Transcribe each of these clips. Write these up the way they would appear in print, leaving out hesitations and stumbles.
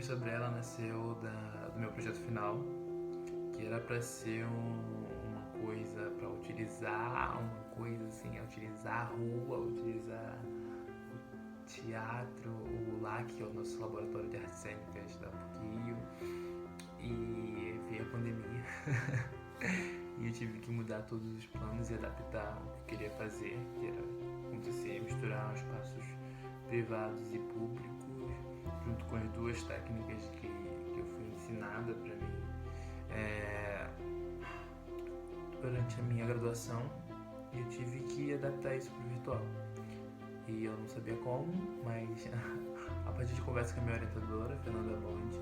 Crônicas sobre ela nasceu do meu projeto final, que era para ser uma coisa para utilizar, uma coisa assim, utilizar a rua, utilizar o teatro, o LAC, que é o nosso laboratório de artes cênicas da PUC-Rio, e veio a pandemia. E eu tive que mudar todos os planos e adaptar o que eu queria fazer, que era acontecer, misturar os espaços privados e públicos, junto com as duas técnicas que eu fui ensinada para mim durante a minha graduação, e eu tive que adaptar isso para o virtual. E eu não sabia como, mas a partir de conversa com a minha orientadora, Fernanda Bond,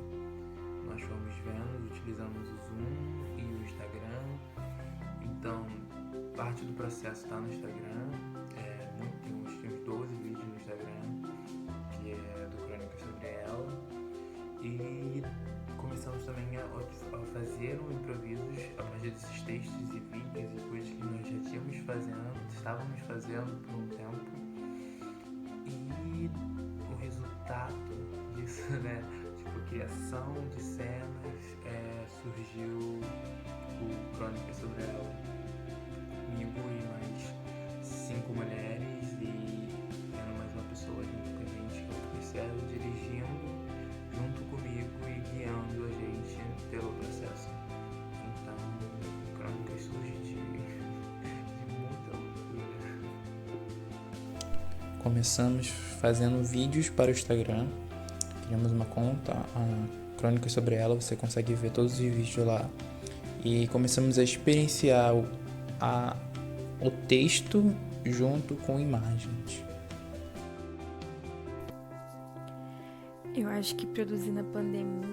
nós fomos vendo, utilizamos o Zoom e o Instagram. Então, parte do processo está no Instagram, tem uns 12 vídeos no Instagram, que é do Crônicas sobre ela. E começamos também a fazer improvisos a partir desses textos e vídeos e coisas que nós já estávamos fazendo por um tempo. E o resultado disso, né? Tipo, a criação de cenas, surgiu o Crônicas sobre ela, comigo e mais 5 mulheres, e era mais uma pessoa junto com a gente, que é o Marcelo, dirigindo junto comigo e guiando a gente pelo processo. Então, Crônicas surge de muita loucura. Começamos fazendo vídeos para o Instagram, criamos uma conta, a Crônicas sobre ela, você consegue ver todos os vídeos lá. E começamos a experienciar o texto junto com imagens. Eu acho que produzir na pandemia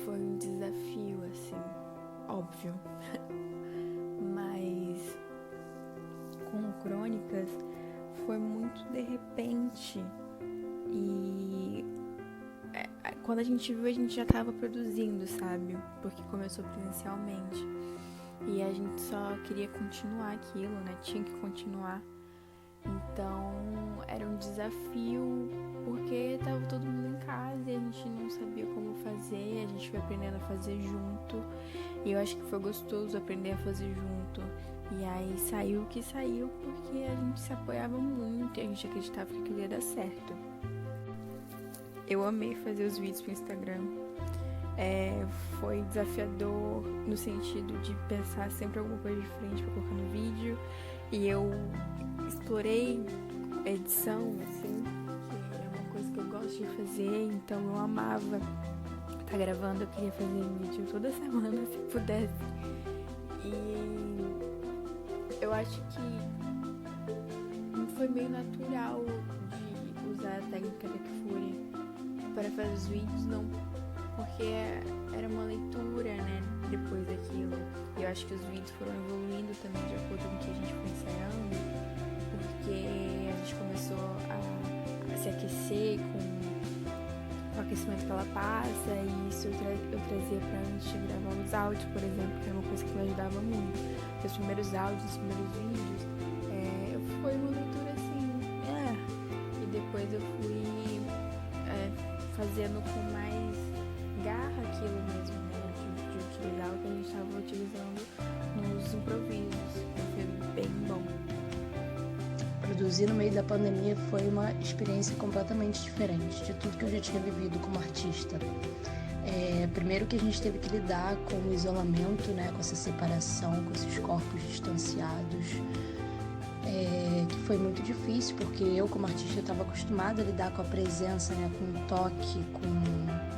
foi um desafio, assim, óbvio. Mas com Crônicas foi muito de repente. E quando a gente viu, a gente já estava produzindo, sabe? Porque começou presencialmente. E a gente só queria continuar aquilo, né? Tinha que continuar. Então, era um desafio, porque tava todo mundo em casa e a gente não sabia como fazer. A gente foi aprendendo a fazer junto. E eu acho que foi gostoso aprender a fazer junto. E aí saiu o que saiu, porque a gente se apoiava muito e a gente acreditava que aquilo ia dar certo. Eu amei fazer os vídeos pro Instagram. Foi desafiador no sentido de pensar sempre alguma coisa diferente pra colocar no vídeo. E eu explorei edição, assim, que é uma coisa que eu gosto de fazer. Então eu amava estar gravando. Eu queria fazer vídeo toda semana, se pudesse. E eu acho que foi meio natural de usar a técnica da Kifuri para fazer os vídeos, não porque era uma leitura, né, depois daquilo. E eu acho que os vídeos foram evoluindo também de acordo com o que a gente foi ensaiando, porque a gente começou a se aquecer com o aquecimento que ela passa, e isso eu trazia pra antes de gravar os áudios, por exemplo, que era uma coisa que me ajudava muito. Porque os primeiros áudios, os primeiros vídeos, foi uma leitura assim, e depois eu fui fazendo com mais garra aquilo mesmo, né? De utilizar o que a gente estava utilizando nos improvisos. Foi bem bom. Produzir no meio da pandemia foi uma experiência completamente diferente de tudo que eu já tinha vivido como artista. Primeiro que a gente teve que lidar com o isolamento, né? Com essa separação, com esses corpos distanciados. Que foi muito difícil, porque eu como artista estava acostumada a lidar com a presença, né? Com o toque, com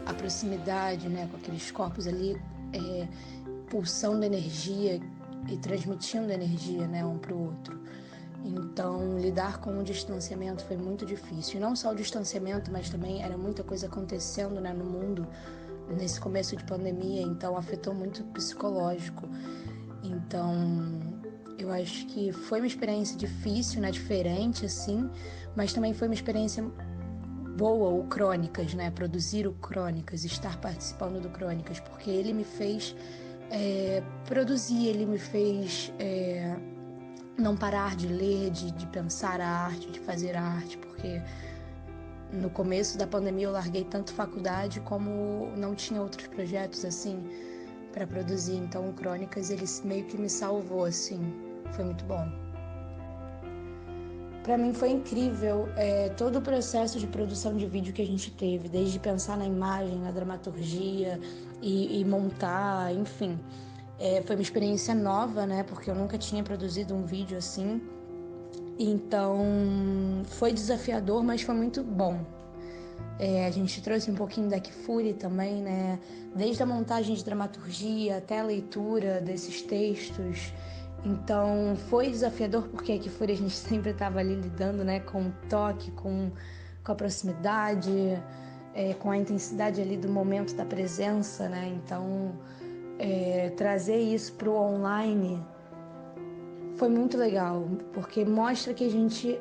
a proximidade, né, com aqueles corpos ali pulsando energia e transmitindo energia, né, um para o outro. Então, lidar com o distanciamento foi muito difícil. E não só o distanciamento, mas também era muita coisa acontecendo, né, no mundo nesse começo de pandemia, então afetou muito o psicológico. Então, eu acho que foi uma experiência difícil, né, diferente, assim, mas também foi uma experiência boa, o Crônicas, né? Produzir o Crônicas, estar participando do Crônicas, porque ele me fez produzir, ele me fez não parar de ler, de pensar a arte, de fazer a arte, porque No começo da pandemia eu larguei tanto faculdade como não tinha outros projetos assim para produzir. Então o Crônicas ele meio que me salvou assim. Foi muito bom. Para mim foi incrível todo o processo de produção de vídeo que a gente teve, desde pensar na imagem, na dramaturgia e montar, enfim. Foi uma experiência nova, né? Porque eu nunca tinha produzido um vídeo assim. Então foi desafiador, mas foi muito bom. A gente trouxe um pouquinho da Kifuri também, né? Desde a montagem de dramaturgia até a leitura desses textos. Então foi desafiador porque a Kifuri a gente sempre estava ali lidando, né, com o toque, com a proximidade, com a intensidade ali do momento da presença, né? Então trazer isso para o online foi muito legal, porque mostra que a gente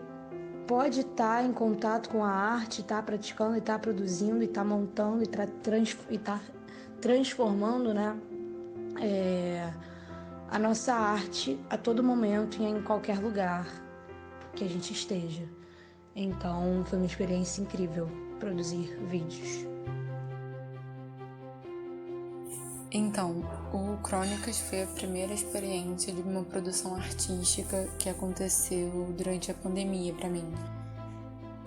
pode estar em contato com a arte, estar praticando, e estar produzindo, e estar montando, e estar transformando, né? A nossa arte a todo momento e em qualquer lugar que a gente esteja. Então foi uma experiência incrível produzir vídeos. Então, o Crônicas foi a primeira experiência de uma produção artística que aconteceu durante a pandemia pra mim.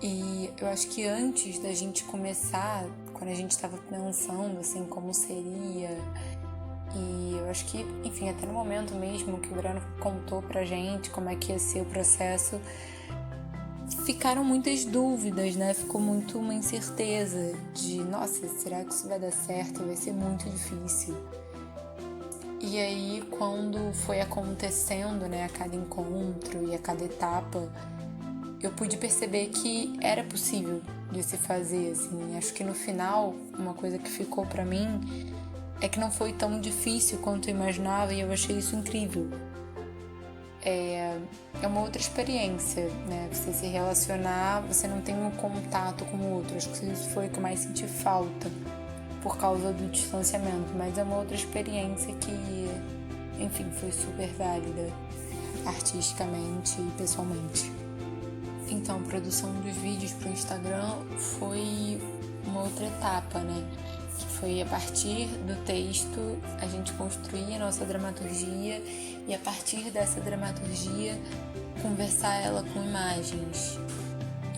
E eu acho que antes da gente começar, quando a gente estava pensando assim como seria, e eu acho que, enfim, até no momento mesmo que o Breno contou pra gente como é que ia ser o processo, ficaram muitas dúvidas, né? Ficou muito uma incerteza de, nossa, será que isso vai dar certo? Vai ser muito difícil. E aí, quando foi acontecendo, né, a cada encontro e a cada etapa, eu pude perceber que era possível de se fazer, assim. Acho que no final, uma coisa que ficou pra mim é que não foi tão difícil quanto eu imaginava, e eu achei isso incrível. É uma outra experiência, né? Você se relacionar, você não tem um contato com o outro. Acho que isso foi o que eu mais senti falta por causa do distanciamento, mas é uma outra experiência que, enfim, foi super válida artisticamente e pessoalmente. Então, a produção dos vídeos para o Instagram foi uma outra etapa, né? Que foi a partir do texto a gente construir a nossa dramaturgia e a partir dessa dramaturgia conversar ela com imagens.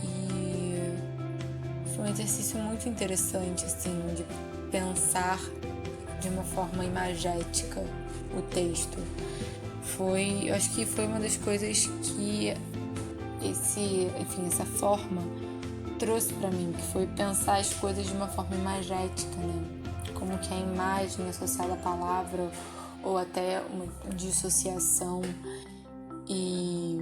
E foi um exercício muito interessante, assim, de pensar de uma forma imagética o texto. Eu acho que foi uma das coisas que essa forma trouxe para mim, que foi pensar as coisas de uma forma imagética, né? Como que a imagem associada à palavra ou até uma dissociação e,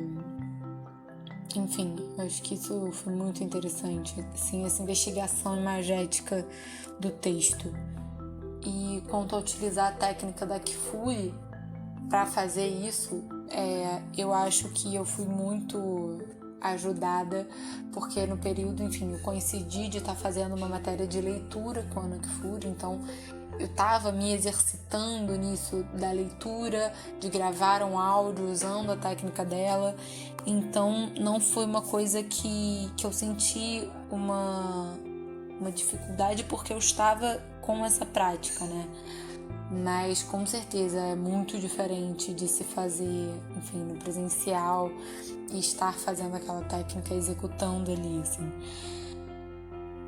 enfim, eu acho que isso foi muito interessante, assim, essa investigação imagética do texto. E quanto a utilizar a técnica da Kifuri para fazer isso, eu acho que eu fui muito ajudada, porque no período, enfim, eu coincidi de estar fazendo uma matéria de leitura com a Ana Kifuri, então eu estava me exercitando nisso da leitura, de gravar um áudio usando a técnica dela, então não foi uma coisa que eu senti uma dificuldade, porque eu estava com essa prática, né? Mas com certeza é muito diferente de se fazer, enfim, no presencial e estar fazendo aquela técnica, executando ali, assim.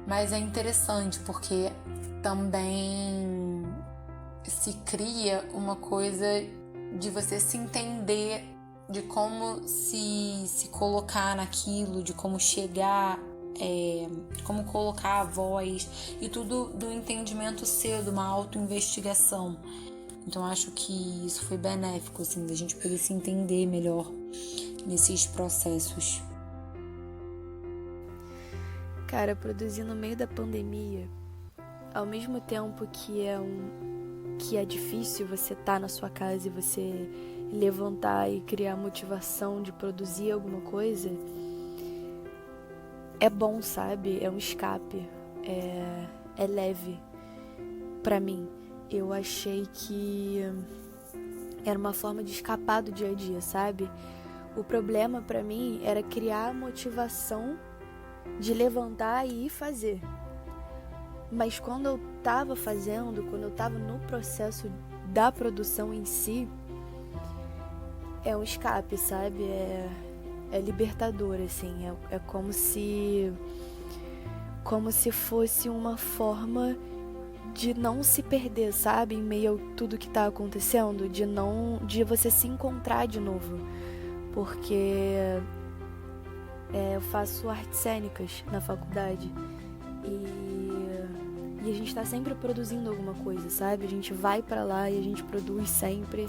Mas é interessante porque também se cria uma coisa de você se entender, de como se colocar naquilo, de como chegar, como colocar a voz, e tudo do entendimento seu, de uma autoinvestigação. Então acho que isso foi benéfico, assim, da gente poder se entender melhor nesses processos. Cara, produzir no meio da pandemia, ao mesmo tempo que é difícil você estar na sua casa e você levantar e criar motivação de produzir alguma coisa, é bom, sabe? É um escape, é leve pra mim. Eu achei que era uma forma de escapar do dia a dia, sabe? O problema pra mim era criar motivação de levantar e ir fazer. Mas quando eu tava fazendo, quando eu tava no processo da produção em si, é um escape, sabe? É libertador, assim. É como se fosse uma forma de não se perder, sabe? Em meio a tudo que tá acontecendo, de você se encontrar de novo. Porque eu faço artes cênicas na faculdade e a gente tá sempre produzindo alguma coisa, sabe? A gente vai pra lá e a gente produz sempre.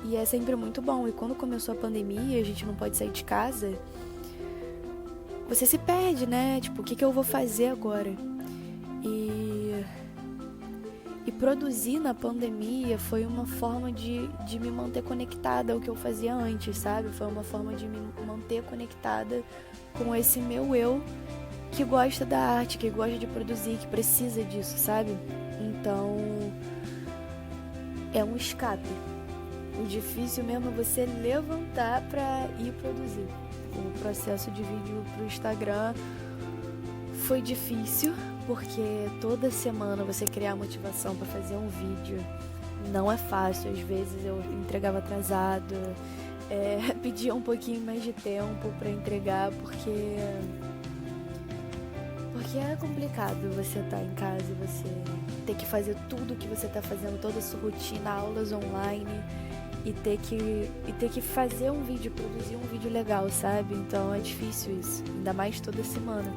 E é sempre muito bom. E quando começou a pandemia, a gente não pode sair de casa, você se perde, né? Tipo, o que eu vou fazer agora? E produzir na pandemia foi uma forma de me manter conectada ao que eu fazia antes, sabe? Foi uma forma de me manter conectada com esse meu eu que gosta da arte, que gosta de produzir, que precisa disso, sabe? Então, é um escape. O difícil mesmo é você levantar pra ir produzir. O processo de vídeo pro Instagram foi difícil, porque toda semana você criar motivação pra fazer um vídeo não é fácil. Às vezes eu entregava atrasado, pedia um pouquinho mais de tempo pra entregar, porque é complicado você estar em casa e você ter que fazer tudo que você tá fazendo, toda a sua rotina, aulas online, e ter que fazer um vídeo, produzir um vídeo legal, sabe? Então é difícil isso, ainda mais toda semana.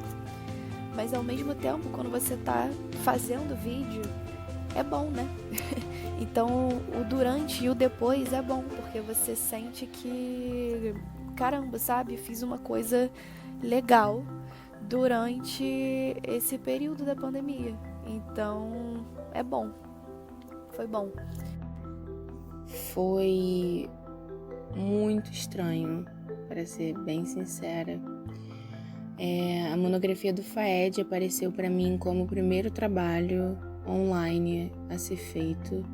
Mas ao mesmo tempo, quando você tá fazendo vídeo, é bom, né? Então o durante e o depois é bom, porque você sente que, caramba, sabe? Fiz uma coisa legal durante esse período da pandemia. Então é bom. Foi bom. Foi muito estranho, para ser bem sincera. A monografia do FAED apareceu para mim como o primeiro trabalho online a ser feito,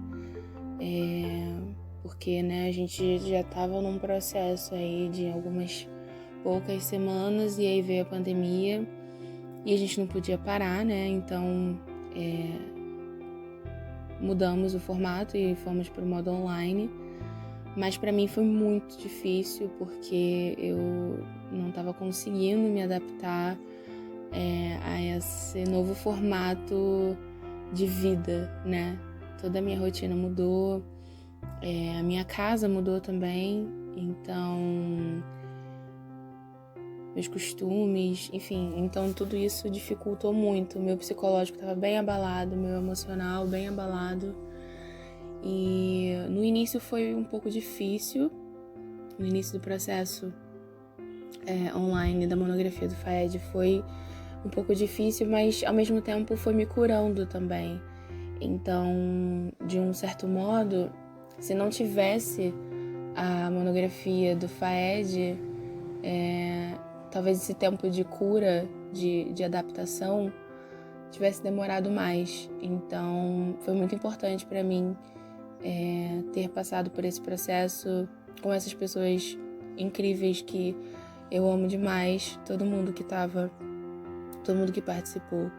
porque, né, a gente já estava num processo aí de algumas poucas semanas e aí veio a pandemia e a gente não podia parar, né? Então mudamos o formato e fomos para o modo online. Mas para mim foi muito difícil, porque eu não estava conseguindo me adaptar a esse novo formato de vida, né? Toda a minha rotina mudou, a minha casa mudou também, então meus costumes, enfim, então tudo isso dificultou muito. Meu psicológico estava bem abalado, meu emocional bem abalado. E no início foi um pouco difícil, no início do processo online da monografia do FAED foi um pouco difícil, mas ao mesmo tempo foi me curando também. Então, de um certo modo, se não tivesse a monografia do FAED, talvez esse tempo de cura, de adaptação, tivesse demorado mais. Então, foi muito importante para mim ter passado por esse processo com essas pessoas incríveis que eu amo demais, todo mundo que participou.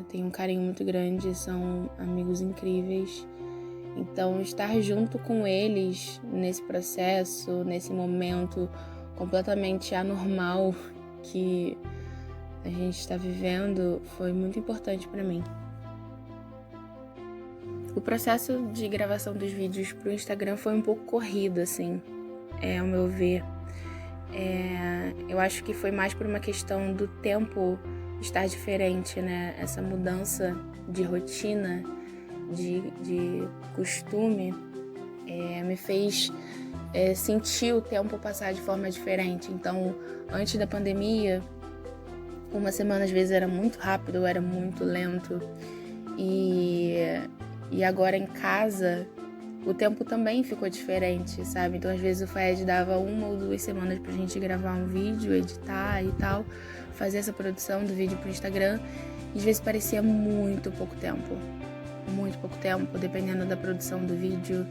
Tem um carinho muito grande, são amigos incríveis. Então, estar junto com eles nesse processo, nesse momento completamente anormal que a gente está vivendo, foi muito importante para mim. O processo de gravação dos vídeos pro Instagram foi um pouco corrido, assim, ao meu ver. Eu acho que foi mais por uma questão do tempo estar diferente, né? Essa mudança de rotina, de costume, me fez sentir o tempo passar de forma diferente. Então, antes da pandemia, uma semana às vezes era muito rápido, era muito lento. E agora em casa, o tempo também ficou diferente, sabe? Então, às vezes o FAED dava 1 ou 2 semanas pra gente gravar um vídeo, editar e tal, fazer essa produção do vídeo pro Instagram, e às vezes parecia muito pouco tempo. muito pouco tempo, dependendo da produção do vídeo.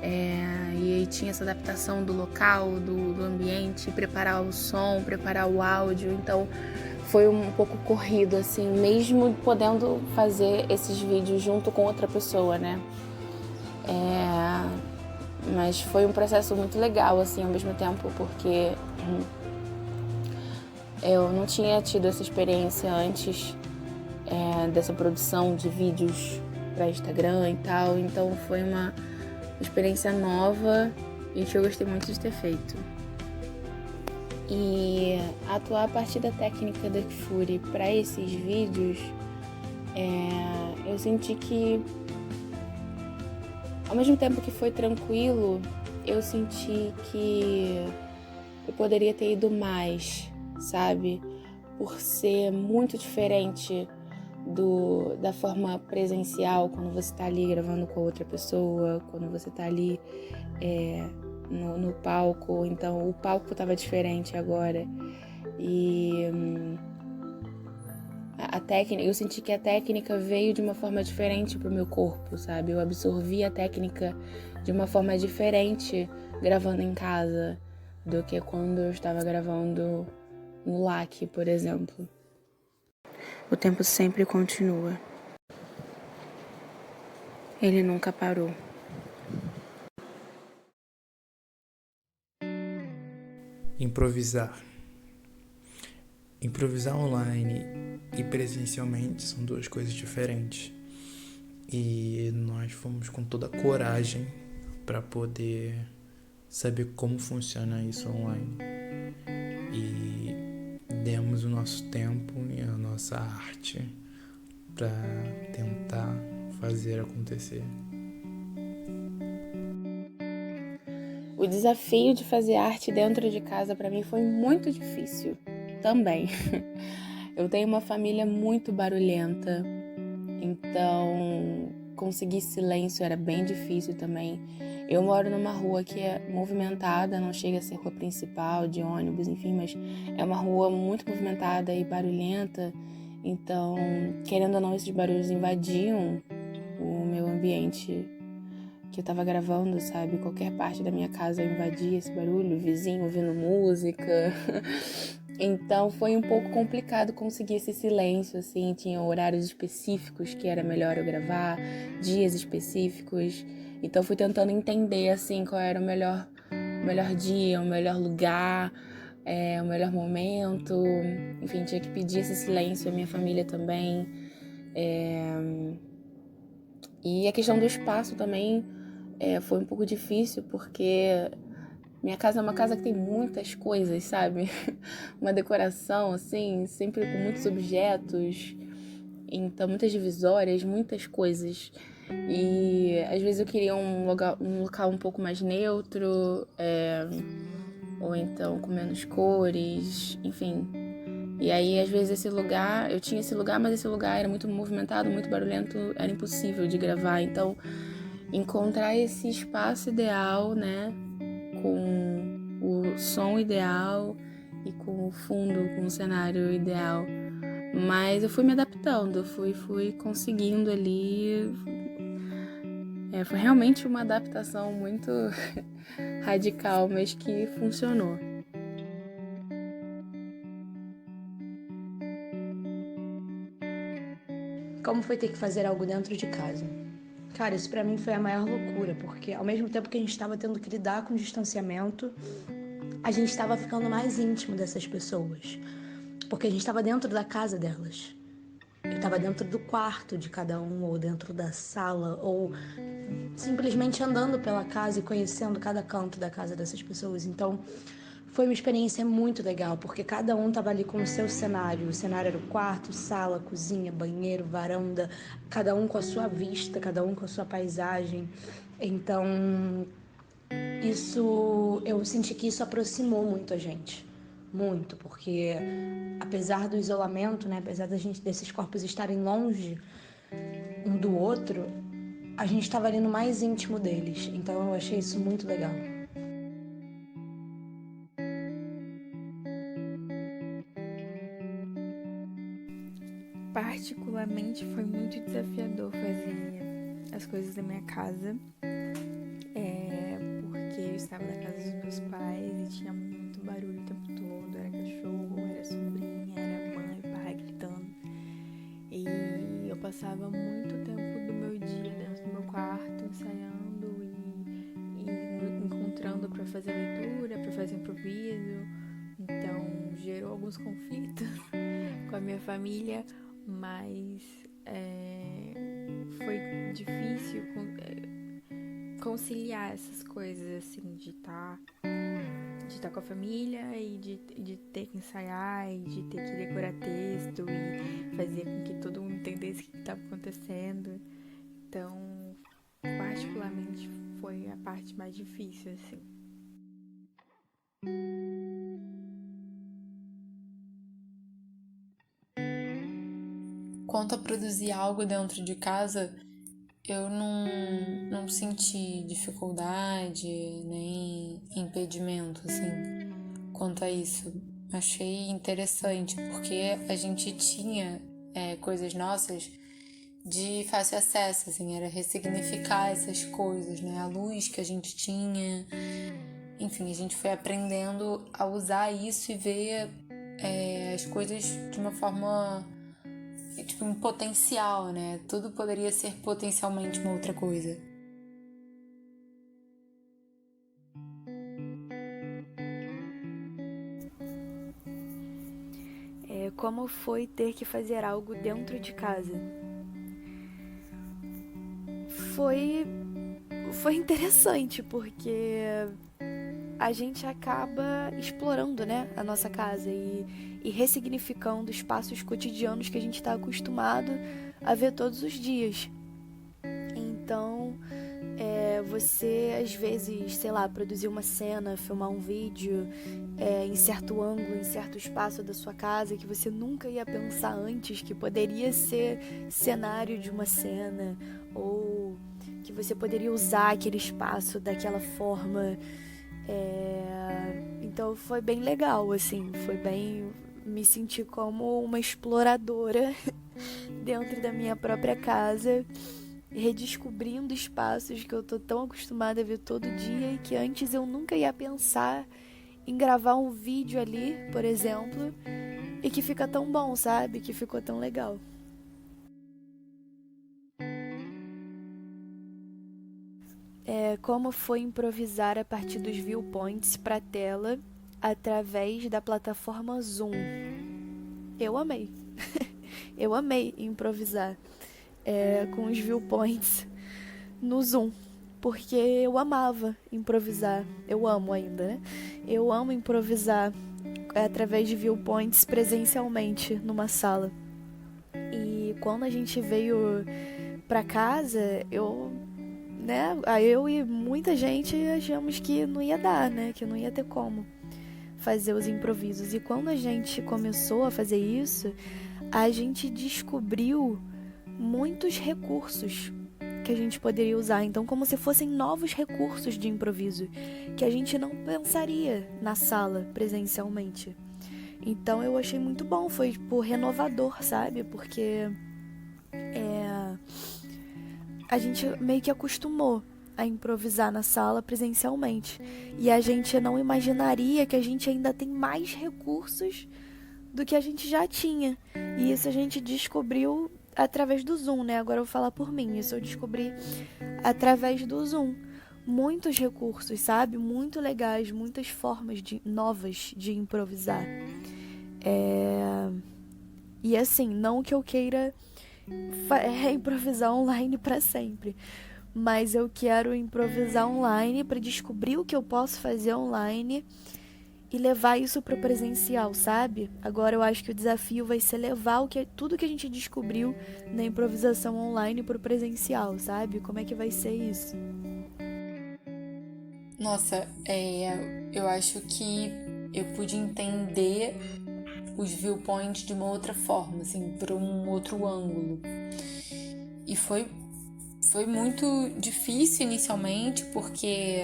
E aí tinha essa adaptação do local, do ambiente, preparar o som, preparar o áudio. Então foi um pouco corrido, assim, mesmo podendo fazer esses vídeos junto com outra pessoa, né? Mas foi um processo muito legal, assim, ao mesmo tempo, porque eu não tinha tido essa experiência antes dessa produção de vídeos para Instagram e tal. Então foi uma experiência nova e que eu gostei muito de ter feito. E atuar a partir da técnica da Fury para esses vídeos, eu senti que, ao mesmo tempo que foi tranquilo, eu senti que eu poderia ter ido mais, sabe? Por ser muito diferente da forma presencial, quando você tá ali gravando com a outra pessoa, quando você tá ali no palco. Então o palco tava diferente agora. E a técnica, eu senti que a técnica veio de uma forma diferente pro meu corpo, sabe? Eu absorvi a técnica de uma forma diferente gravando em casa do que quando eu estava gravando no LAC, por exemplo. O tempo sempre continua. Ele nunca parou. Improvisar. Improvisar online e presencialmente são duas coisas diferentes. E nós fomos com toda a coragem para poder saber como funciona isso online. E demos o nosso tempo e a nossa arte para tentar fazer acontecer. O desafio de fazer arte dentro de casa para mim foi muito difícil também. Eu tenho uma família muito barulhenta, então conseguir silêncio era bem difícil também. Eu moro numa rua que é movimentada, não chega a ser rua principal, de ônibus, enfim, mas é uma rua muito movimentada e barulhenta. Então, querendo ou não, esses barulhos invadiam o meu ambiente que eu tava gravando, sabe? Qualquer parte da minha casa eu invadia esse barulho, o vizinho ouvindo música. Então foi um pouco complicado conseguir esse silêncio, assim. Tinha horários específicos que era melhor eu gravar, dias específicos. Então fui tentando entender, assim, qual era o melhor dia, o melhor lugar, o melhor momento. Enfim, tinha que pedir esse silêncio à minha família também. E a questão do espaço também foi um pouco difícil, porque minha casa é uma casa que tem muitas coisas, sabe? Uma decoração, assim, sempre com muitos objetos. Então, muitas divisórias, muitas coisas. E às vezes eu queria um local um pouco mais neutro, ou então com menos cores, enfim. E aí, às vezes, eu tinha esse lugar, mas esse lugar era muito movimentado, muito barulhento, era impossível de gravar. Então, encontrar esse espaço ideal, né, com o som ideal e com o fundo, com o cenário ideal. Mas eu fui me adaptando, fui conseguindo ali. Foi realmente uma adaptação muito radical, mas que funcionou. Como foi ter que fazer algo dentro de casa? Cara, isso pra mim foi a maior loucura, porque ao mesmo tempo que a gente estava tendo que lidar com o distanciamento, a gente estava ficando mais íntimo dessas pessoas, porque a gente estava dentro da casa delas. Eu estava dentro do quarto de cada um, ou dentro da sala, ou simplesmente andando pela casa e conhecendo cada canto da casa dessas pessoas. Então, foi uma experiência muito legal, porque cada um estava ali com o seu cenário. O cenário era o quarto, sala, cozinha, banheiro, varanda, cada um com a sua vista, cada um com a sua paisagem. Então, eu senti que isso aproximou muito a gente. Muito, porque apesar do isolamento, né, apesar desses corpos estarem longe um do outro, a gente estava ali no mais íntimo deles. Então eu achei isso muito legal. Particularmente foi muito desafiador fazer as coisas da minha casa, porque eu estava na casa dos meus pais e tinha muito barulho o tempo todo, era cachorro, era sobrinha, era mãe, pai gritando. E eu passava muito tempo do meu dia dentro do meu quarto, ensaiando e encontrando para fazer leitura, para fazer improviso. Então gerou alguns conflitos com a minha família, mas foi difícil conciliar essas coisas, assim, de estar com a família e de ter que ensaiar e de ter que decorar texto e fazer com que todo mundo entendesse o que estava acontecendo. Então, particularmente, foi a parte mais difícil, assim. Quanto a produzir algo dentro de casa, eu não senti dificuldade nem impedimento, assim, quanto a isso. Achei interessante, porque a gente tinha coisas nossas de fácil acesso, assim, era ressignificar essas coisas, né? A luz que a gente tinha, enfim, a gente foi aprendendo a usar isso e ver as coisas de uma forma, tipo, em potencial, né? Tudo poderia ser potencialmente uma outra coisa. Como foi ter que fazer algo dentro de casa? Foi interessante, porque a gente acaba explorando, né, a nossa casa e ressignificando espaços cotidianos que a gente está acostumado a ver todos os dias. Então, você, às vezes, sei lá, produzir uma cena, filmar um vídeo em certo ângulo, em certo espaço da sua casa que você nunca ia pensar antes que poderia ser cenário de uma cena, ou que você poderia usar aquele espaço daquela forma. Então foi bem legal, assim, me senti como uma exploradora dentro da minha própria casa, redescobrindo espaços que eu tô tão acostumada a ver todo dia e que antes eu nunca ia pensar em gravar um vídeo ali, por exemplo, e que fica tão bom, sabe? Que ficou tão legal. Como foi improvisar a partir dos viewpoints para tela através da plataforma Zoom? Eu amei. Eu amei improvisar com os viewpoints no Zoom, porque eu amava improvisar. Eu amo ainda, né? Eu amo improvisar através de viewpoints presencialmente numa sala. E quando a gente veio pra casa, eu e muita gente achamos que não ia dar, né? Que não ia ter como fazer os improvisos. E quando a gente começou a fazer isso, a gente descobriu muitos recursos que a gente poderia usar. Então, como se fossem novos recursos de improviso que a gente não pensaria na sala presencialmente. Então, eu achei muito bom. Foi, tipo, renovador, sabe? Porque a gente meio que acostumou a improvisar na sala presencialmente. E a gente não imaginaria que a gente ainda tem mais recursos do que a gente já tinha. E isso a gente descobriu através do Zoom, né? Agora eu vou falar por mim. Isso eu descobri através do Zoom. Muitos recursos, sabe? Muito legais, muitas formas novas de improvisar. E assim, não que eu queira improvisar online para sempre, mas eu quero improvisar online para descobrir o que eu posso fazer online e levar isso pro presencial, sabe? Agora eu acho que o desafio vai ser levar tudo que a gente descobriu na improvisação online pro presencial, sabe? Como é que vai ser isso? Nossa, eu acho que eu pude entender os viewpoints de uma outra forma, assim, por um outro ângulo. E foi muito difícil inicialmente, porque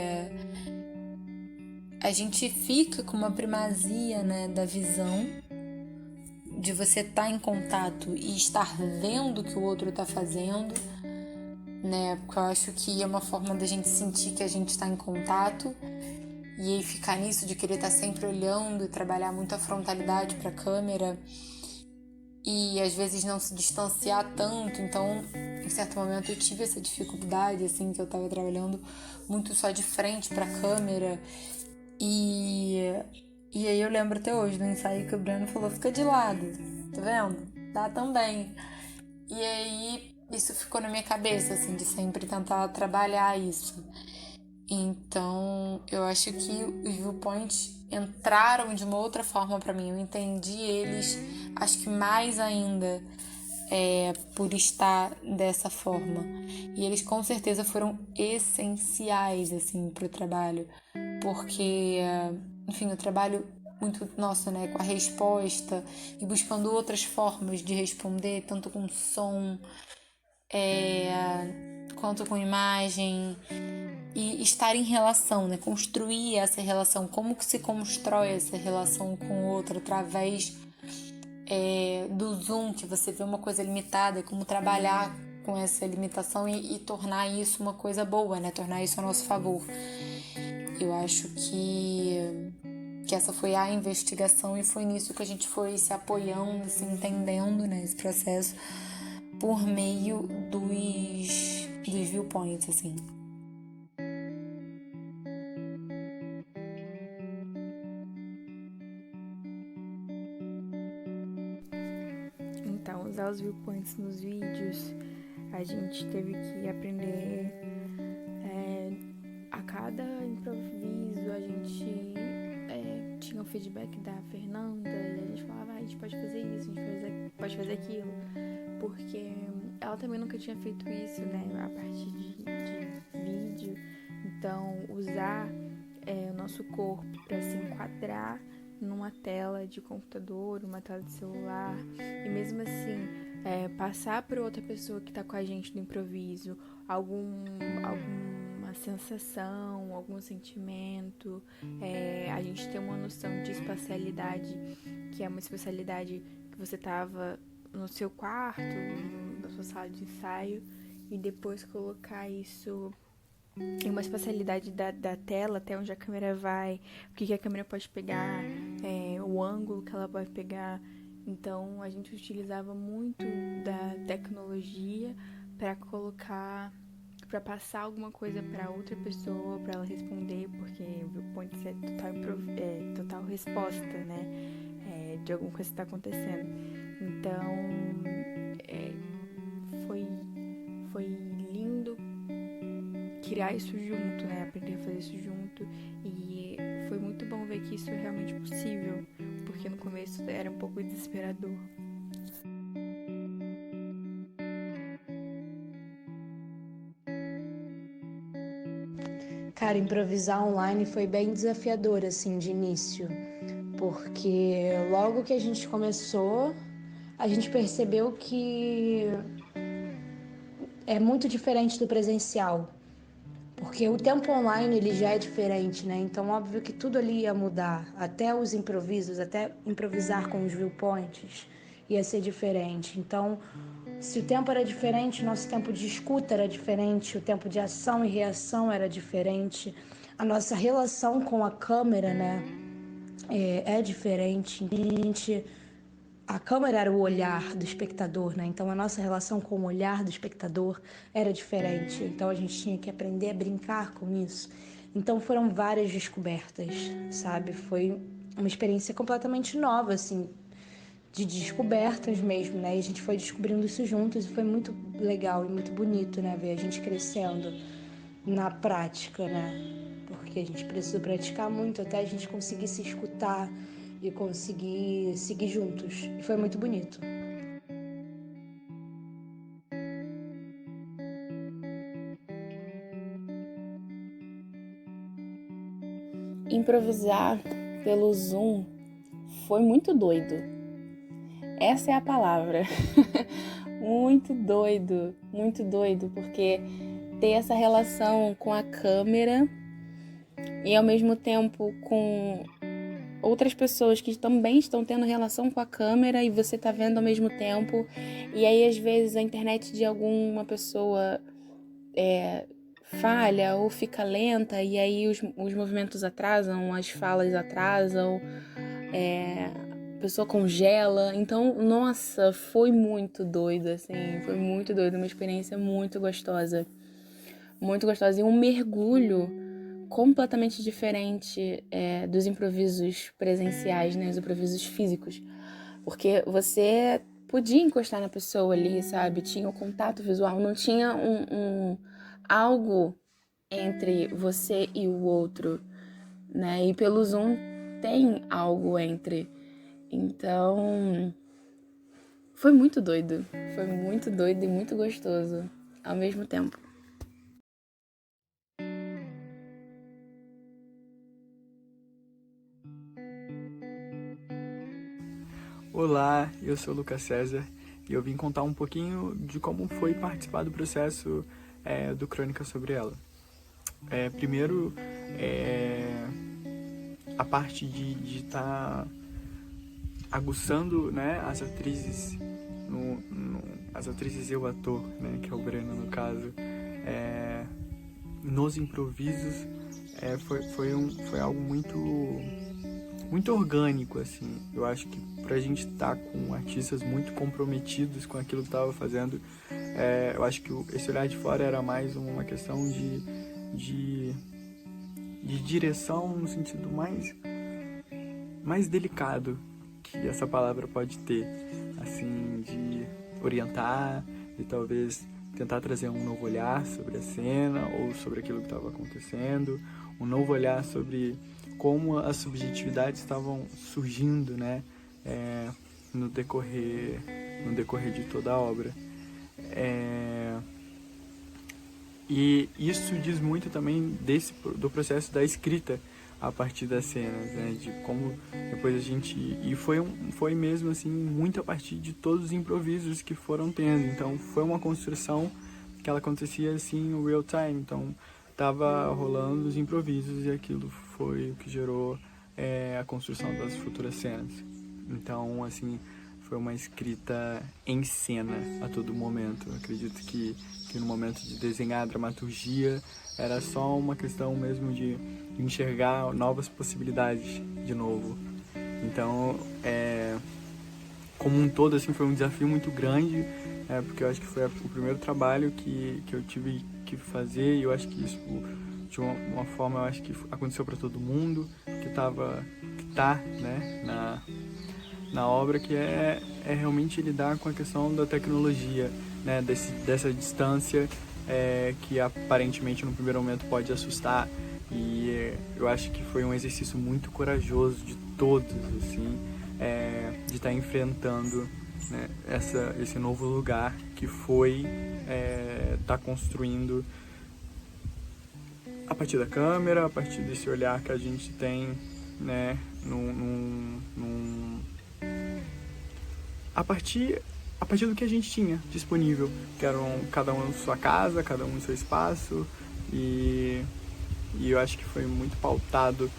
a gente fica com uma primazia, né, da visão, de você estar em contato e estar vendo o que o outro está fazendo, né? Porque eu acho que é uma forma da gente sentir que a gente está em contato e aí ficar nisso de querer estar sempre olhando e trabalhar muito a frontalidade para a câmera e às vezes não se distanciar tanto. Então, em certo momento eu tive essa dificuldade, assim, que eu estava trabalhando muito só de frente para a câmera e aí eu lembro até hoje do ensaio que o Breno falou, fica de lado, tá vendo? Dá também. E aí isso ficou na minha cabeça, assim, de sempre tentar trabalhar isso. Então, eu acho que os viewpoints entraram de uma outra forma pra mim. Eu entendi eles, acho que mais ainda por estar dessa forma. E eles com certeza foram essenciais, assim, pro trabalho. Porque, enfim, o trabalho muito nosso, né, com a resposta e buscando outras formas de responder, tanto com som, quanto com imagem, e estar em relação, né, construir essa relação, como que se constrói essa relação com o outro através do zoom, que você vê uma coisa limitada, como trabalhar com essa limitação e tornar isso uma coisa boa, né, tornar isso a nosso favor. Eu acho que essa foi a investigação e foi nisso que a gente foi se apoiando, se entendendo, né, esse processo por meio dos viewpoints, assim. Então, usar os viewpoints nos vídeos, a gente teve que aprender a cada improviso, a gente tinha o feedback da Fernanda e a gente falava, a gente pode fazer isso, a gente pode fazer aquilo, porque ela também nunca tinha feito isso, né, a partir de vídeo. Então, usar o nosso corpo para se enquadrar numa tela de computador, uma tela de celular, e mesmo assim passar para outra pessoa que está com a gente no improviso alguma sensação, algum sentimento, a gente tem uma noção de espacialidade, que é uma espacialidade que você estava no seu quarto, na sua sala de ensaio, e depois colocar isso em uma espacialidade da tela, até onde a câmera vai, o que a câmera pode pegar, o ângulo que ela vai pegar. Então a gente utilizava muito da tecnologia para passar alguma coisa para outra pessoa, para ela responder, porque o viewpoint é total resposta, né, de alguma coisa que está acontecendo. Então foi lindo criar isso junto, né? Aprender a fazer isso junto. E foi muito bom ver que isso é realmente possível, porque no começo era um pouco desesperador. Cara, improvisar online foi bem desafiador, assim, de início. Porque logo que a gente começou, a gente percebeu que é muito diferente do presencial. Porque o tempo online ele já é diferente, né? Então, óbvio que tudo ali ia mudar. Até os improvisos, até improvisar com os viewpoints ia ser diferente. Então, se o tempo era diferente, nosso tempo de escuta era diferente, o tempo de ação e reação era diferente. A nossa relação com a câmera, né, é diferente. A câmera era o olhar do espectador, né? Então a nossa relação com o olhar do espectador era diferente. Então a gente tinha que aprender a brincar com isso. Então foram várias descobertas, sabe? Foi uma experiência completamente nova, assim, de descobertas mesmo, né? E a gente foi descobrindo isso juntos e foi muito legal e muito bonito, né? Ver a gente crescendo na prática, né? Porque a gente precisou praticar muito até a gente conseguir se escutar e conseguir seguir juntos. E foi muito bonito. Improvisar pelo Zoom foi muito doido. Essa é a palavra. Muito doido, porque ter essa relação com a câmera e ao mesmo tempo com outras pessoas que também estão tendo relação com a câmera e você tá vendo ao mesmo tempo. E aí, às vezes, a internet de alguma pessoa falha ou fica lenta, e aí os movimentos atrasam, as falas atrasam, a pessoa congela. Então, nossa, foi muito doido, assim, foi muito doido, uma experiência muito gostosa, e um mergulho completamente diferente dos improvisos presenciais, né, os improvisos físicos, porque você podia encostar na pessoa ali, sabe, tinha o contato visual, não tinha algo entre você e o outro, né? E pelo Zoom tem algo entre. Então, foi muito doido e muito gostoso ao mesmo tempo. Olá, eu sou o Lucas César e eu vim contar um pouquinho de como foi participar do processo do Crônica sobre ela. Primeiro, a parte de estar aguçando, né, as atrizes, as atrizes e o ator, né, que é o Breno no caso, nos improvisos, foi algo muito orgânico, assim. Eu acho que pra gente estar com artistas muito comprometidos com aquilo que estava fazendo, eu acho que esse olhar de fora era mais uma questão de direção no sentido mais delicado que essa palavra pode ter, assim, de orientar, de talvez tentar trazer um novo olhar sobre a cena ou sobre aquilo que estava acontecendo, um novo olhar sobre como as subjetividades estavam surgindo, né, no decorrer de toda a obra. E isso diz muito também do processo da escrita a partir das cenas, né, de como depois a gente... E foi mesmo, assim, muito a partir de todos os improvisos que foram tendo. Então, foi uma construção que ela acontecia, assim, em real time. Então, tava rolando os improvisos e aquilo foi o que gerou a construção das futuras cenas. Então, assim, foi uma escrita em cena a todo momento. Eu acredito que no momento de desenhar a dramaturgia era só uma questão mesmo de enxergar novas possibilidades de novo. Então, como um todo, assim, foi um desafio muito grande, porque eu acho que foi o primeiro trabalho que eu tive que fazer, e eu acho que isso, de uma forma, eu acho que aconteceu para todo mundo que tá, né, na obra, que é realmente lidar com a questão da tecnologia, né, dessa distância que aparentemente no primeiro momento pode assustar. E eu acho que foi um exercício muito corajoso de todos, assim, de estar enfrentando, né, esse novo lugar que foi estar construindo a partir da câmera, a partir desse olhar que a gente tem, né, a partir do que a gente tinha disponível, que eram cada um em sua casa, cada um em seu espaço, e eu acho que foi muito pautado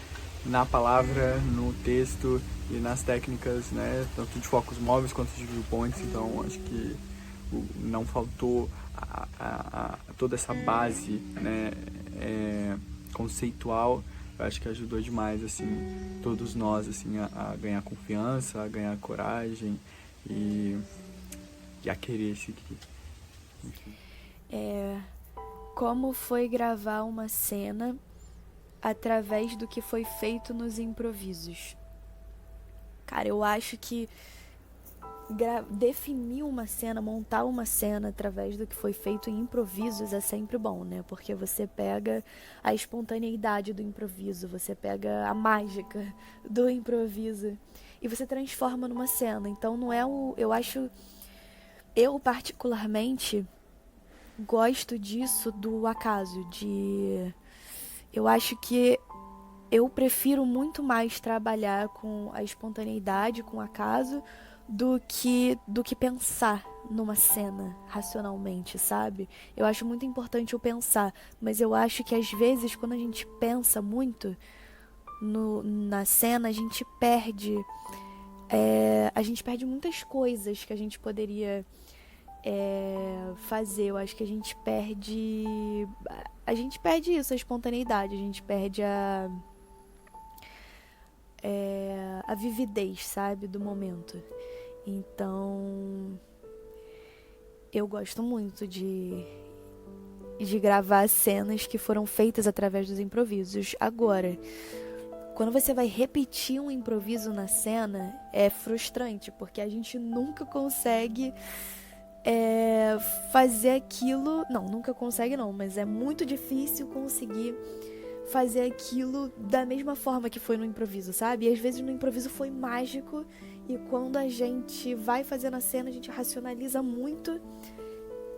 na palavra, no texto e nas técnicas, né, tanto de focos móveis quanto de viewpoints. Então acho que não faltou toda essa base, né, conceitual. Eu acho que ajudou demais, assim, todos nós, assim, a ganhar confiança, a ganhar coragem e a querer seguir. Enfim. Como foi gravar uma cena através do que foi feito nos improvisos? Cara, eu acho que definir uma cena, montar uma cena através do que foi feito em improvisos é sempre bom, né? Porque você pega a espontaneidade do improviso, você pega a mágica do improviso e você transforma numa cena. Então não é eu particularmente gosto disso do acaso, eu acho que eu prefiro muito mais trabalhar com a espontaneidade, com o acaso, do que pensar numa cena racionalmente, sabe? Eu acho muito importante eu pensar, mas eu acho que às vezes quando a gente pensa muito na cena, a gente perde muitas coisas que a gente poderia fazer. Eu acho que a gente perde isso, a espontaneidade, a gente perde a vividez, sabe, do momento. Então, eu gosto muito de gravar cenas que foram feitas através dos improvisos. Agora, quando você vai repetir um improviso na cena, é frustrante, porque a gente nunca consegue fazer aquilo. Não, nunca consegue não, mas é muito difícil conseguir fazer aquilo da mesma forma que foi no improviso, sabe? E às vezes no improviso foi mágico, e quando a gente vai fazer na cena, a gente racionaliza muito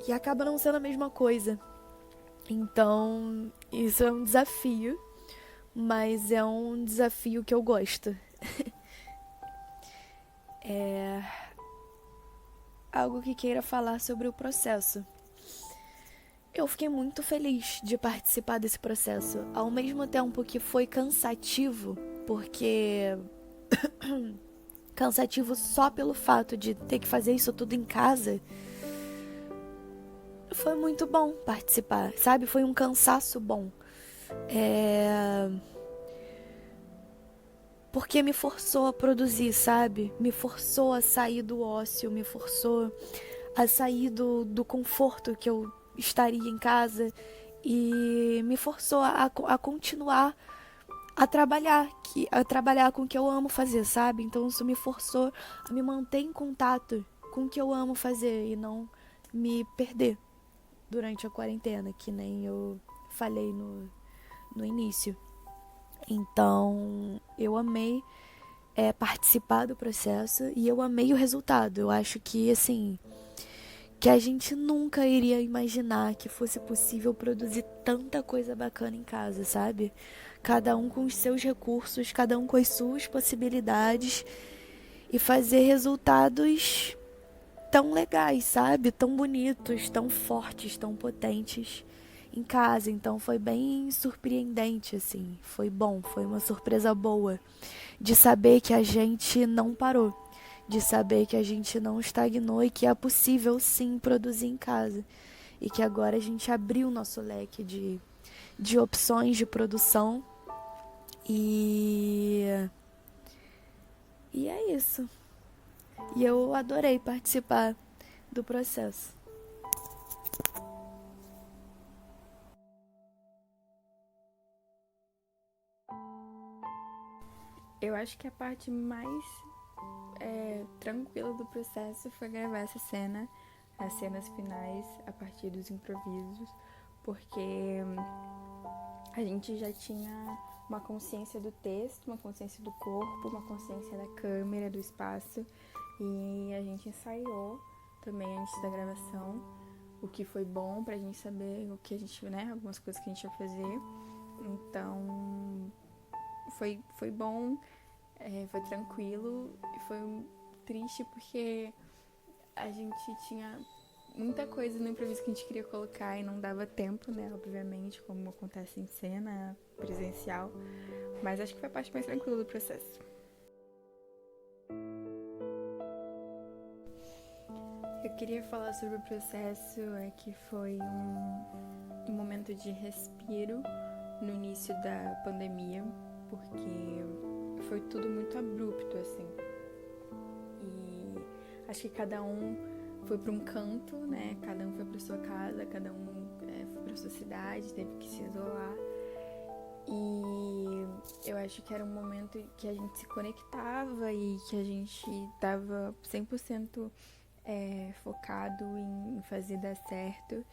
e acaba não sendo a mesma coisa. Então, isso é um desafio, mas é um desafio que eu gosto. Algo que queira falar sobre o processo. Eu fiquei muito feliz de participar desse processo, ao mesmo tempo que foi cansativo, porque cansativo só pelo fato de ter que fazer isso tudo em casa. Foi muito bom participar, sabe? Foi um cansaço bom. Porque me forçou a produzir, sabe? Me forçou a sair do ócio, me forçou a sair do conforto que eu estaria em casa e me forçou a continuar a trabalhar com o que eu amo fazer, sabe? Então isso me forçou a me manter em contato com o que eu amo fazer e não me perder durante a quarentena, que nem eu falei no início. Então, eu amei participar do processo e eu amei o resultado. Eu acho que, assim, que a gente nunca iria imaginar que fosse possível produzir tanta coisa bacana em casa, sabe? Cada um com os seus recursos, cada um com as suas possibilidades e fazer resultados tão legais, sabe? Tão bonitos, tão fortes, tão potentes em casa. Então foi bem surpreendente, assim. Foi bom, foi uma surpresa boa de saber que a gente não parou, de saber que a gente não estagnou e que é possível sim produzir em casa. E que agora a gente abriu o nosso leque de opções de produção. E é isso. E eu adorei participar do processo. Eu acho que a parte mais tranquila do processo foi gravar essa cena, as cenas finais, a partir dos improvisos, porque a gente já tinha uma consciência do texto, uma consciência do corpo, uma consciência da câmera, do espaço, e a gente ensaiou também antes da gravação, o que foi bom pra gente saber o que a gente, né, algumas coisas que a gente ia fazer. Então, foi bom, foi tranquilo, e foi triste porque a gente tinha muita coisa no improviso que a gente queria colocar e não dava tempo, né, obviamente, como acontece em cena presencial, mas acho que foi a parte mais tranquila do processo. Eu queria falar sobre o processo, que foi um momento de respiro no início da pandemia, porque foi tudo muito abrupto, assim. E acho que cada um foi para um canto, né? Cada um foi para sua casa, cada um foi para sua cidade, teve que se isolar. E eu acho que era um momento que a gente se conectava e que a gente tava 100% focado em fazer dar certo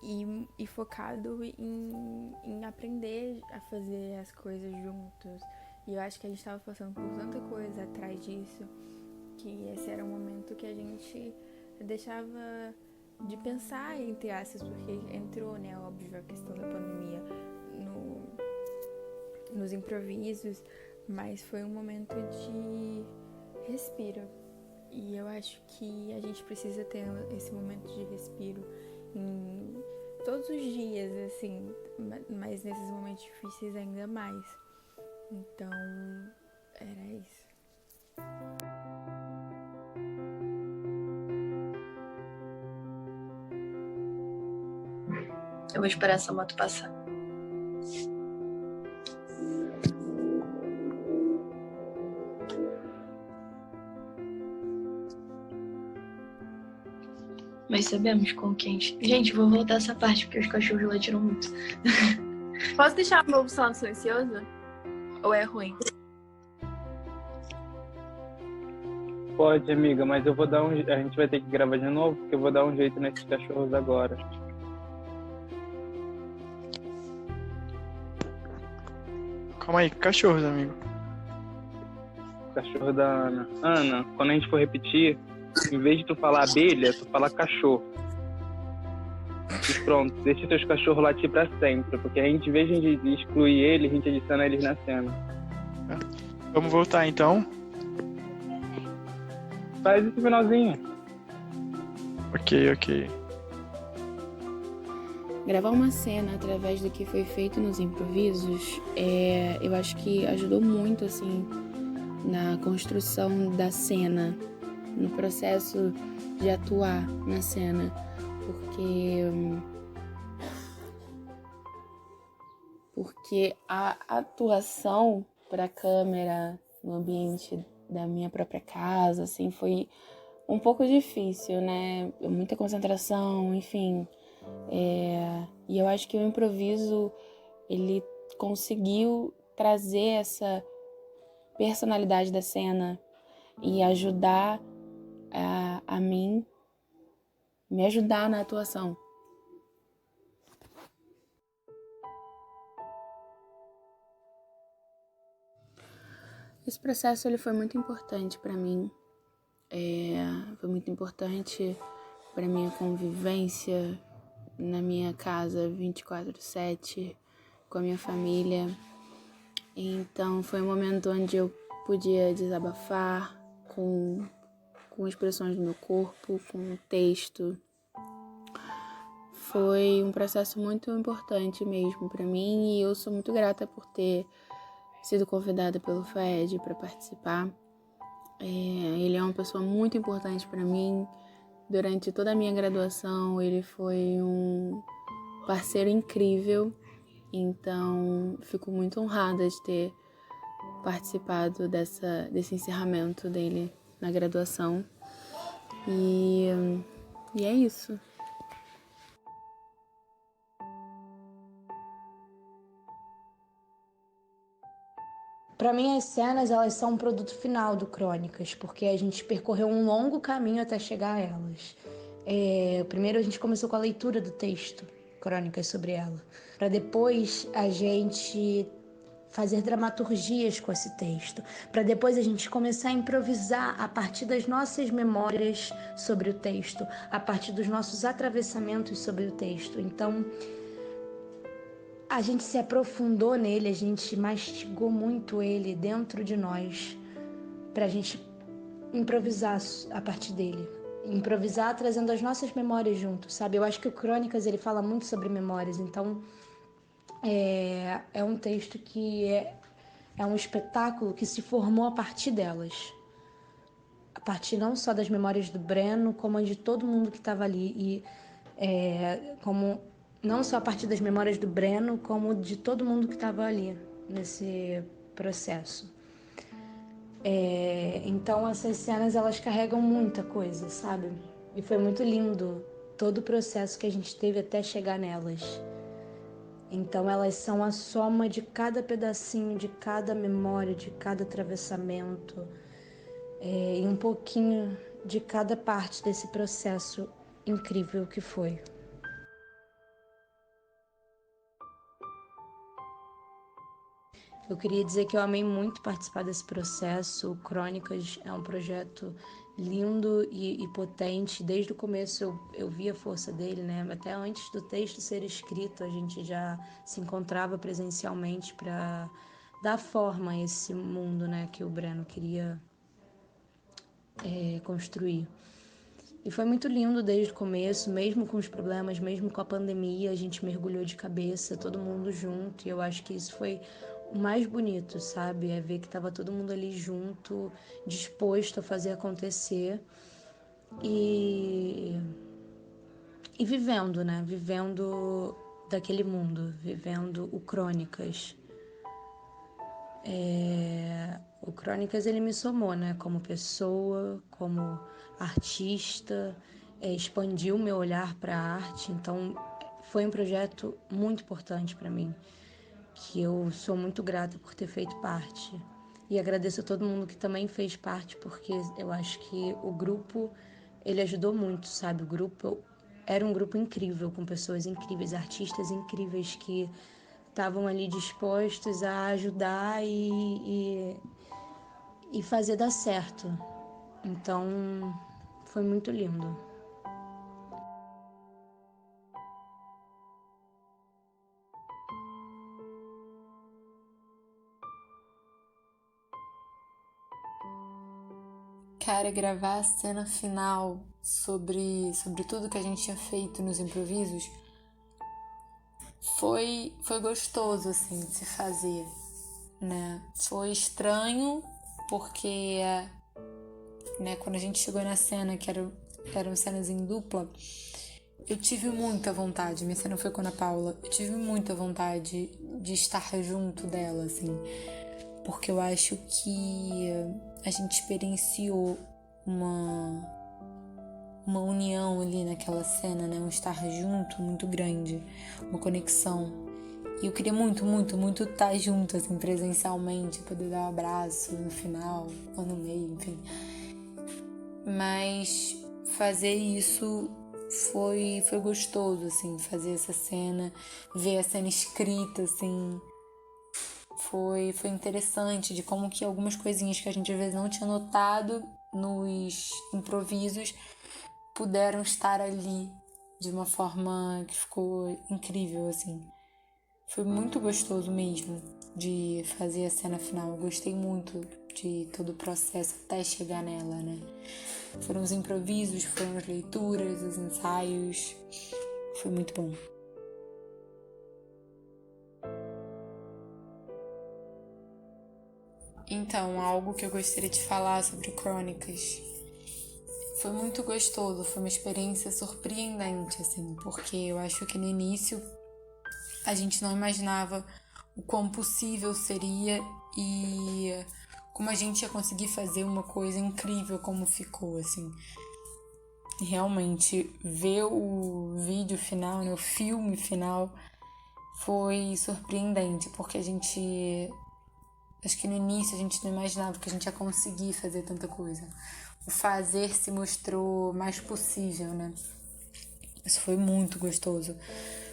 e focado em aprender a fazer as coisas juntos. E eu acho que a gente tava passando por tanta coisa atrás disso, que esse era um momento que a gente deixava de pensar, entre aspas, porque entrou, né, óbvio, a questão da pandemia nos improvisos, mas foi um momento de respiro. E eu acho que a gente precisa ter esse momento de respiro em todos os dias, assim, mas nesses momentos difíceis ainda mais. Então, era isso. Eu vou esperar essa moto passar. Mas sabemos com quem. Gente, vou voltar essa parte porque os cachorros latiram muito. Posso deixar o meu som silencioso? Ou é ruim? Pode, amiga, mas eu vou dar a gente vai ter que gravar de novo, porque eu vou dar um jeito nesses cachorros agora. Calma aí, cachorros, amigo. Cachorro da Ana. Ana, quando a gente for repetir, em vez de tu falar abelha, tu fala cachorro. E pronto, deixa teus cachorros latir pra sempre, porque a gente, em vez de excluir eles, a gente adiciona eles na cena. Vamos voltar então. Faz esse finalzinho. Ok. Gravar uma cena através do que foi feito nos improvisos, eu acho que ajudou muito, assim, na construção da cena, no processo de atuar na cena, porque a atuação para a câmera no ambiente da minha própria casa, assim, foi um pouco difícil, né? Muita concentração, enfim. E eu acho que o improviso, ele conseguiu trazer essa personalidade da cena e ajudar a mim, me ajudar na atuação. Esse processo ele foi muito importante para mim. Foi muito importante para minha convivência na minha casa 24/7 com a minha família. Então foi um momento onde eu podia desabafar com expressões do meu corpo, com texto. Foi um processo muito importante mesmo para mim e eu sou muito grata por ter sido convidada pelo FAED para participar. Ele é uma pessoa muito importante para mim. Durante toda a minha graduação, ele foi um parceiro incrível. Então, fico muito honrada de ter participado desse encerramento dele na graduação. E é isso. Para mim, as cenas, elas são um produto final do Crônicas, porque a gente percorreu um longo caminho até chegar a elas. Primeiro, a gente começou com a leitura do texto, Crônicas sobre ela, para depois a gente fazer dramaturgias com esse texto, para depois a gente começar a improvisar a partir das nossas memórias sobre o texto, a partir dos nossos atravessamentos sobre o texto. Então, a gente se aprofundou nele, a gente mastigou muito ele dentro de nós pra gente improvisar a partir dele. Improvisar trazendo as nossas memórias junto, sabe? Eu acho que o Crônicas, ele fala muito sobre memórias, então é um texto que é um espetáculo que se formou a partir delas. A partir não só das memórias do Breno, como de todo mundo que estava ali. Não só a partir das memórias do Breno, como de todo mundo que estava ali nesse processo. Então essas cenas, elas carregam muita coisa, sabe? E foi muito lindo todo o processo que a gente teve até chegar nelas. Então elas são a soma de cada pedacinho, de cada memória, de cada atravessamento, e um pouquinho de cada parte desse processo incrível que foi. Eu queria dizer que eu amei muito participar desse processo. O Crônicas é um projeto lindo e potente. Desde o começo eu vi a força dele, né? Até antes do texto ser escrito, a gente já se encontrava presencialmente para dar forma a esse mundo, né, que o Breno queria construir. E foi muito lindo desde o começo, mesmo com os problemas, mesmo com a pandemia, a gente mergulhou de cabeça, todo mundo junto. E eu acho que isso foi o mais bonito, sabe? É ver que estava todo mundo ali junto, disposto a fazer acontecer e vivendo, né? Vivendo daquele mundo, vivendo o Crônicas. O Crônicas, ele me somou, né? Como pessoa, como artista, expandiu meu olhar para a arte. Então, foi um projeto muito importante para mim, que eu sou muito grata por ter feito parte. E agradeço a todo mundo que também fez parte, porque eu acho que o grupo, ele ajudou muito, sabe? O grupo era um grupo incrível, com pessoas incríveis, artistas incríveis que estavam ali dispostos a ajudar e fazer dar certo. Então, foi muito lindo. Cara, gravar a cena final sobre tudo que a gente tinha feito nos improvisos foi gostoso, assim, de se fazer, né? Foi estranho porque, né, quando a gente chegou na cena, que eram cenas em dupla, eu tive muita vontade, minha cena foi com a Ana Paula, eu tive muita vontade de estar junto dela, assim, porque eu acho que a gente experienciou uma união ali naquela cena, né? Um estar junto muito grande, uma conexão. E eu queria muito, muito, muito estar junto, assim, presencialmente, poder dar um abraço no final ou no meio, enfim. Mas fazer isso foi gostoso, assim, fazer essa cena, ver a cena escrita, assim, foi interessante, de como que algumas coisinhas que a gente às vezes não tinha notado nos improvisos puderam estar ali de uma forma que ficou incrível, assim. Foi muito gostoso mesmo de fazer a cena final. Eu gostei muito de todo o processo até chegar nela, né? Foram os improvisos, foram as leituras, os ensaios. Foi muito bom. Então, algo que eu gostaria de falar sobre Crônicas. Foi muito gostoso, foi uma experiência surpreendente, assim, porque eu acho que no início a gente não imaginava o quão possível seria e como a gente ia conseguir fazer uma coisa incrível como ficou, assim. Realmente, ver o vídeo final, né, o filme final, foi surpreendente, porque acho que no início a gente não imaginava que a gente ia conseguir fazer tanta coisa. O fazer se mostrou mais possível, né? Isso foi muito gostoso.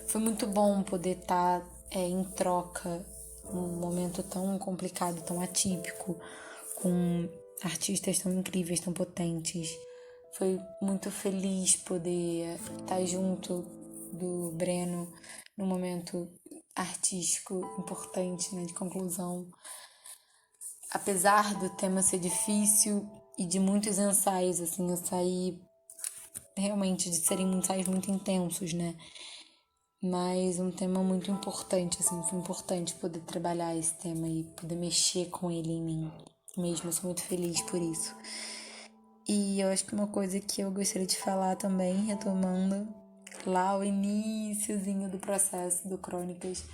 Foi muito bom poder estar em troca num momento tão complicado, tão atípico, com artistas tão incríveis, tão potentes. Foi muito feliz poder estar junto do Breno num momento artístico importante, né, de conclusão. Apesar do tema ser difícil e de muitos ensaios, assim, eu saí realmente de serem ensaios muito intensos, né? Mas um tema muito importante, assim, foi importante poder trabalhar esse tema e poder mexer com ele em mim mesmo. Eu sou muito feliz por isso. E eu acho que uma coisa que eu gostaria de falar também, retomando lá o iniciozinho do processo do Crônicas,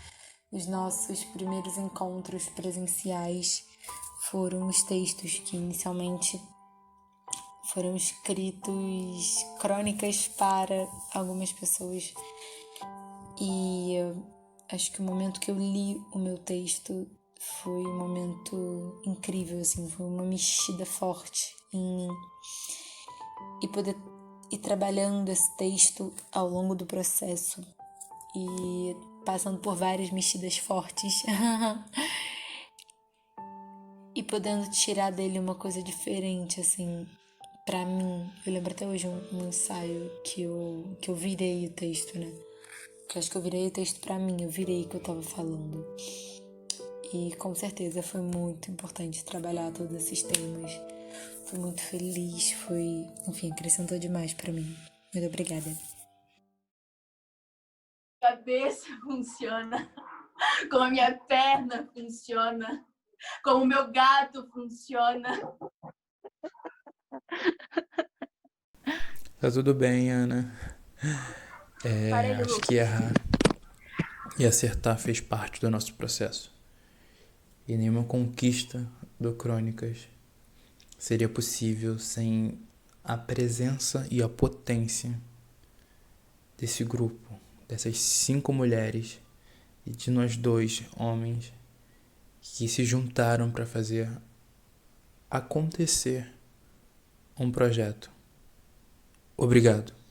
os nossos primeiros encontros presenciais foram os textos que inicialmente foram escritos crônicas para algumas pessoas. E acho que o momento que eu li o meu texto foi um momento incrível, assim, foi uma mexida forte em mim. E poder ir trabalhando esse texto ao longo do processo e passando por várias mexidas fortes e podendo tirar dele uma coisa diferente, assim, pra mim. Eu lembro até hoje um ensaio que eu virei o texto, né? Que eu acho que eu virei o texto pra mim, eu virei o que eu tava falando. E com certeza foi muito importante trabalhar todos esses temas. Fui muito feliz, enfim, acrescentou demais pra mim. Muito obrigada. Cabeça funciona, como a minha perna funciona, como o meu gato funciona. Tá tudo bem, Ana. Parei, Acho Lucas. que e acertar fez parte do nosso processo. E nenhuma conquista do Crônicas seria possível sem a presença e a potência desse grupo, dessas 5 mulheres e de nós 2 homens que se juntaram para fazer acontecer um projeto. Obrigado.